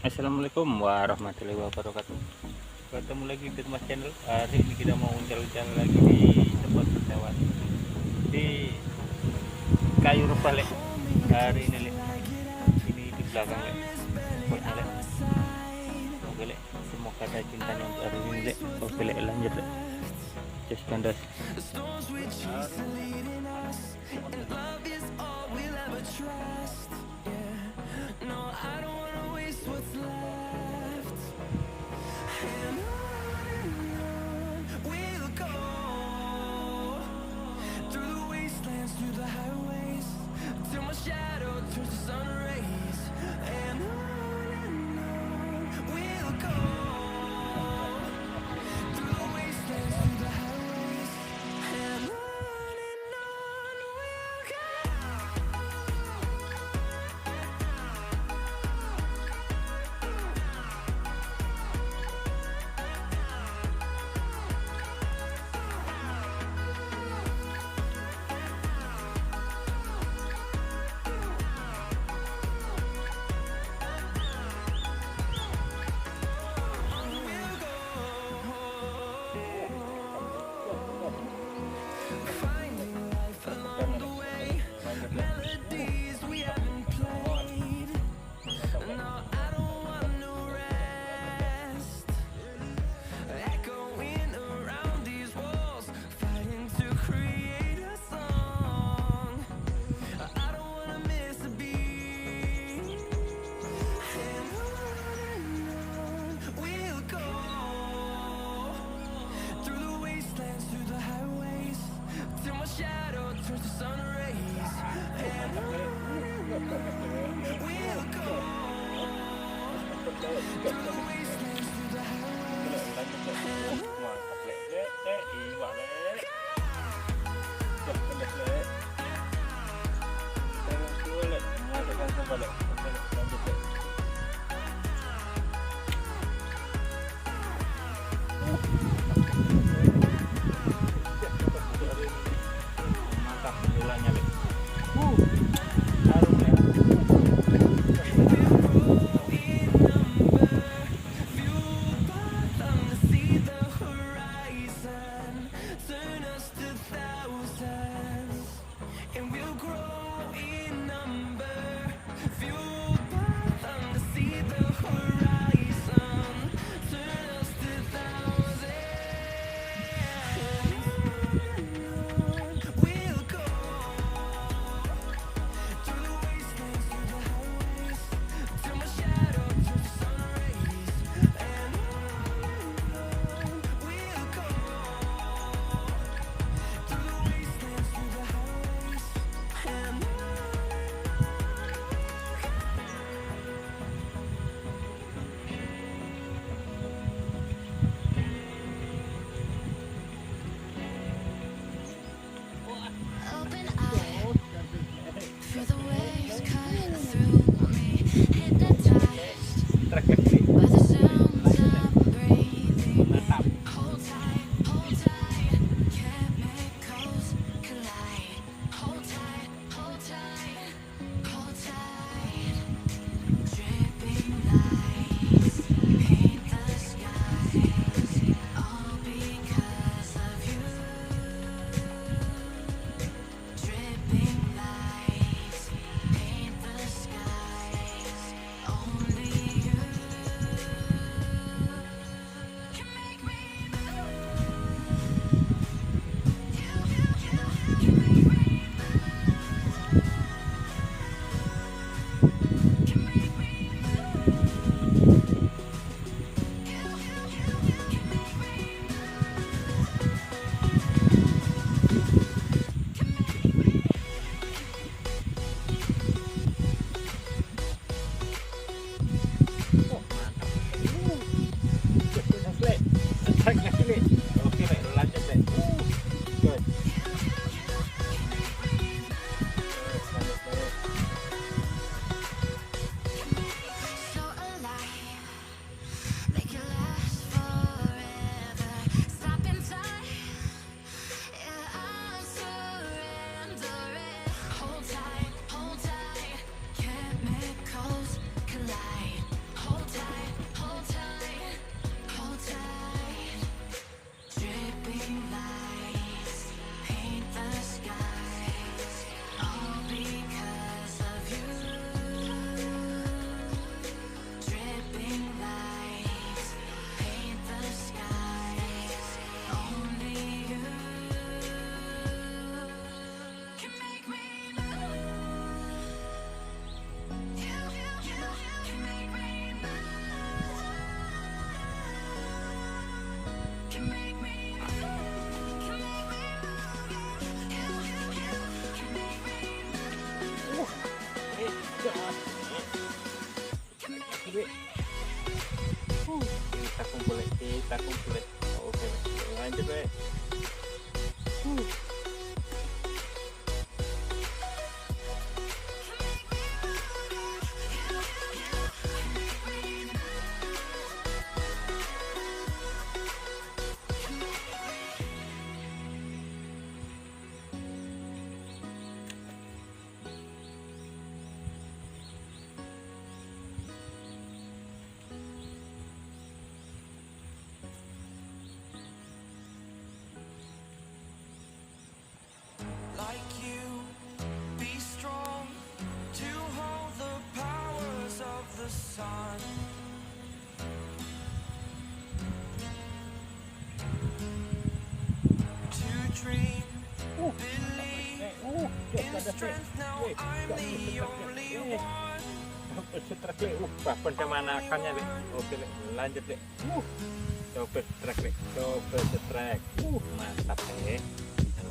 Assalamualaikum warahmatullahi wabarakatuh. Ketemu lagi di Mas Channel. Hari ini kita mau uncel-uncel lagi di tempat persewaan di kayu rebah lek. Hari ini lek. Ini di belakang lek. Tempatnya lek. Oke lek. Semoga ada cintanya untuk hari ini lek. Oke lek, lanjut lek. Just kandas. Mantap gulanya lek. Harum ya. Lek. Kita kumpul Lek, kita kumpul Lek. Oke Lek, lanjut Lek. Like you, be strong to hold the powers of the sun. To dream, believe in strength. Now I'm the only one. Trek Lek, pencamanakannya Lek. Oke Lek, lanjut Lek. Coba trek Lek, coba trek. Mantap Lek.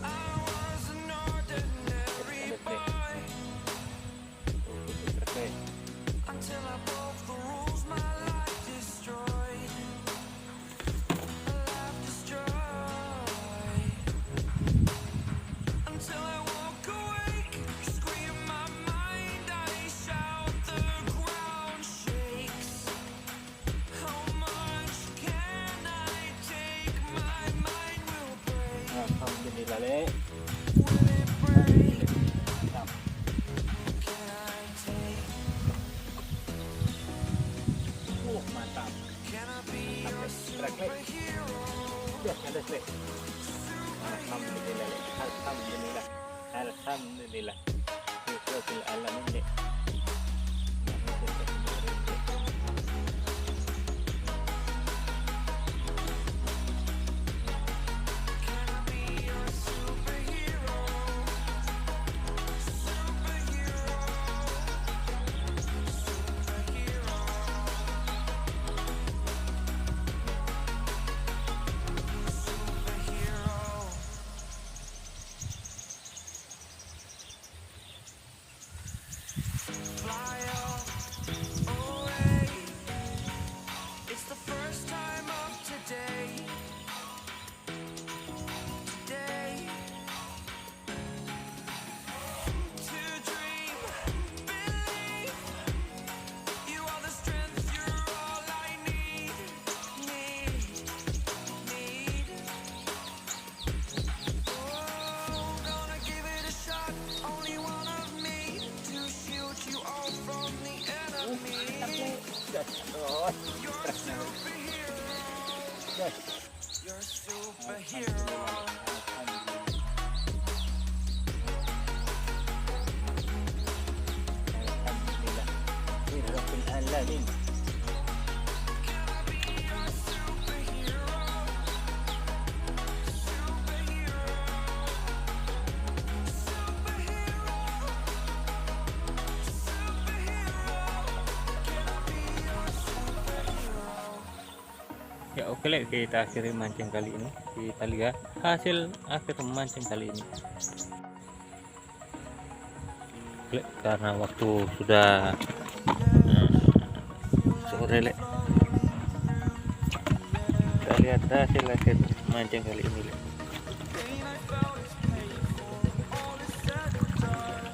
I was an ordinary boy Trek Lek. until I broke the rules. My life destroyed. Life destroyed. Until I walk awake, scream my mind, I shout, the ground shakes. How much can I take? My mind will break. Alhamdulillah Lek. Will it break? Can I take? Mantap. Can I be your superhero? Ya, ada Lek. Alhamdulillah Lek. Alhamdulillah. Alhamdulillah. Rabbil alamin Lek. Can I be your superhero? Superhero. Superhero. Superhero. Fly up away. It's the first time of today. Today. To dream, believe. You are the strength, you're all I need. Need. Oh, gonna give it a shot. Only one of me to shield you all from the enemy. You're a superhero. You're a superhero. Alhamdulillah. Rabbil alamin. Can I be your superhero? Superhero. Superhero. Superhero. Can I be your superhero? Ya oke Lek, kita akhiri mancing kali ini. Kita lihat hasil akhir mancing kali ini. Lek, karena waktu sudah sore Lek. Kita lihat hasil akhir mancing kali ini Lek. Pain I felt is painful. All is said and done.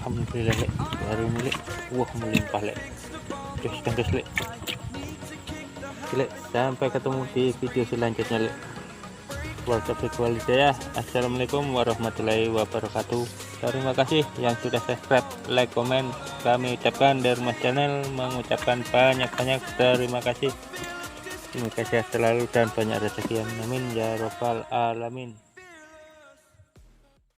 Alhamdulillah Lek, baru ini Lek. Wah, melimpah Lek. Terus Lek. Lek, sampai ketemu di video selanjutnya Lek. Assalamualaikum warahmatullahi wabarakatuh. Terima kasih yang sudah subscribe, like, komen. Kami ucapkan dari Mas Channel mengucapkan banyak-banyak terima kasih. Terima kasih selalu dan banyak rezeki. Amin ya rabbal alamin.